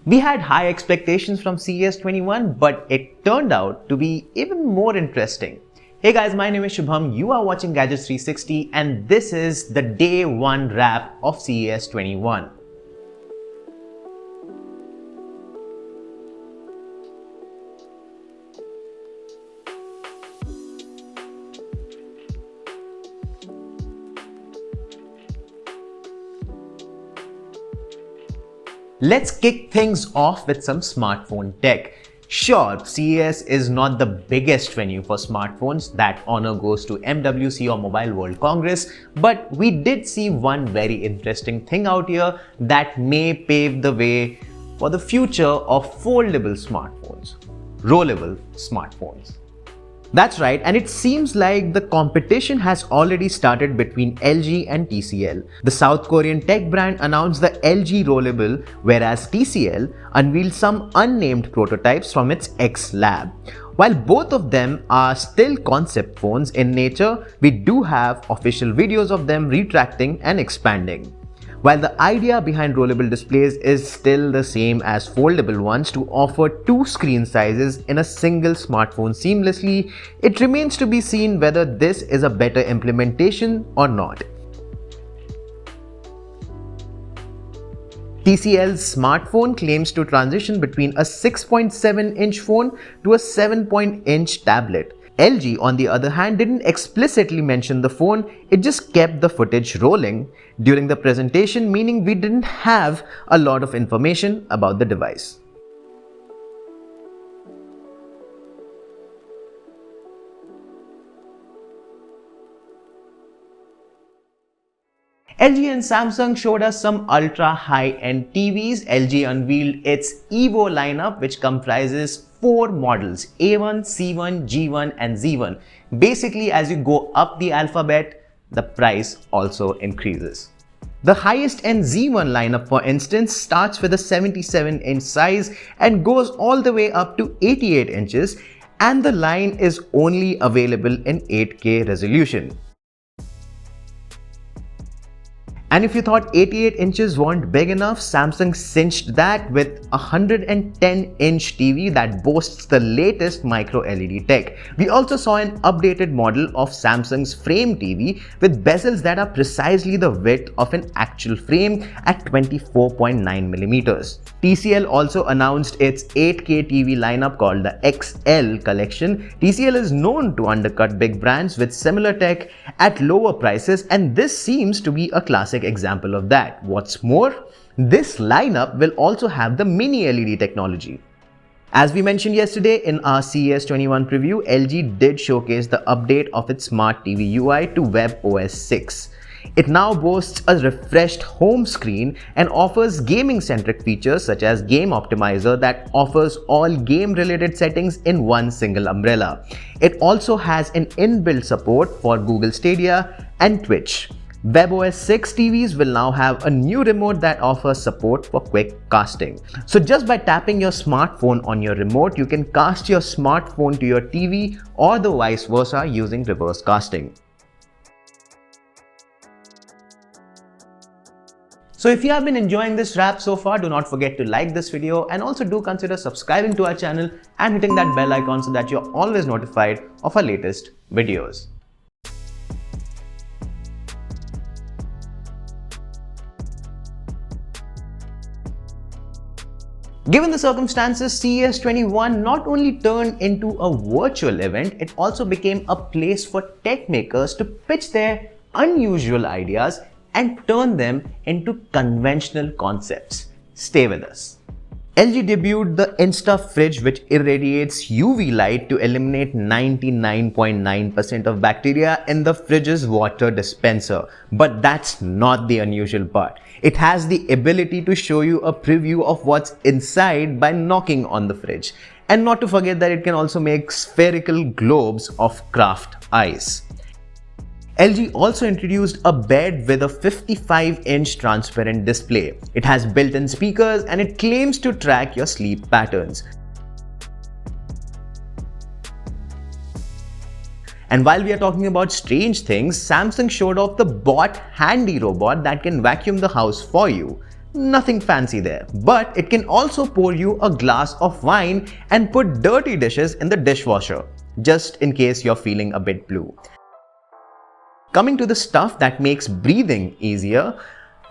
We had high expectations from CES 21, but it turned out to be even more interesting. Hey guys, my name is Shubham, you are watching Gadgets 360 and this is the day 1 wrap of CES 21. Let's kick things off with some smartphone tech. Sure, CES is not the biggest venue for smartphones, that honor goes to MWC or Mobile World Congress, but we did see one very interesting thing out here that may pave the way for the future of foldable smartphones, rollable smartphones. That's right, and it seems like the competition has already started between LG and TCL. The South Korean tech brand announced the LG Rollable, whereas TCL unveiled some unnamed prototypes from its X lab. While both of them are still concept phones in nature, we do have official videos of them retracting and expanding. While the idea behind rollable displays is still the same as foldable ones to offer two screen sizes in a single smartphone seamlessly, it remains to be seen whether this is a better implementation or not. TCL's smartphone claims to transition between a 6.7-inch phone to a 7-inch tablet. LG, on the other hand, didn't explicitly mention the phone, it just kept the footage rolling during the presentation, meaning we didn't have a lot of information about the device. LG and Samsung showed us some ultra high-end TVs. LG unveiled its Evo lineup, which comprises 4 models: A1, C1, G1 and Z1. Basically, as you go up the alphabet, the price also increases. The highest end Z1 lineup, for instance, starts with a 77-inch size and goes all the way up to 88 inches, and the line is only available in 8K resolution. And if you thought 88 inches weren't big enough, Samsung cinched that with a 110-inch TV that boasts the latest micro-LED tech. We also saw an updated model of Samsung's frame TV with bezels that are precisely the width of an actual frame at 24.9mm. TCL also announced its 8K TV lineup called the XL collection. TCL is known to undercut big brands with similar tech at lower prices, and this seems to be a classic example of that. What's more, this lineup will also have the mini LED technology. As we mentioned yesterday in our CES 21 preview, LG did showcase the update of its Smart TV UI to WebOS 6. It now boasts a refreshed home screen and offers gaming-centric features such as Game Optimizer that offers all game-related settings in one single umbrella. It also has an inbuilt support for Google Stadia and Twitch. WebOS 6 TVs will now have a new remote that offers support for quick casting. So just by tapping your smartphone on your remote, you can cast your smartphone to your TV or the vice versa using reverse casting. So if you have been enjoying this wrap so far, do not forget to like this video and also do consider subscribing to our channel and hitting that bell icon so that you're always notified of our latest videos. Given the circumstances, CES 21 not only turned into a virtual event, it also became a place for tech makers to pitch their unusual ideas and turn them into conventional concepts. Stay with us. LG debuted the Insta Fridge, which irradiates UV light to eliminate 99.9% of bacteria in the fridge's water dispenser. But that's not the unusual part. It has the ability to show you a preview of what's inside by knocking on the fridge. And not to forget that it can also make spherical globes of craft ice. LG also introduced a bed with a 55-inch transparent display. It has built-in speakers and it claims to track your sleep patterns. And while we are talking about strange things, Samsung showed off the Bot Handy robot that can vacuum the house for you. Nothing fancy there. But it can also pour you a glass of wine and put dirty dishes in the dishwasher, just in case you're feeling a bit blue. Coming to the stuff that makes breathing easier,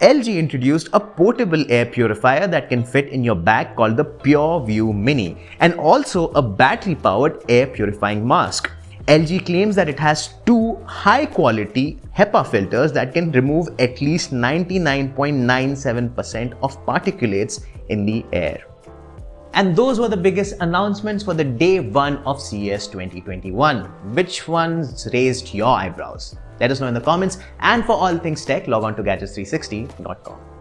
LG introduced a portable air purifier that can fit in your bag called the PureView Mini, and also a battery-powered air purifying mask. LG claims that it has two high-quality HEPA filters that can remove at least 99.97% of particulates in the air. And those were the biggest announcements for the day one of CES 2021. Which ones raised your eyebrows? Let us know in the comments, and for all things tech, log on to gadgets360.com.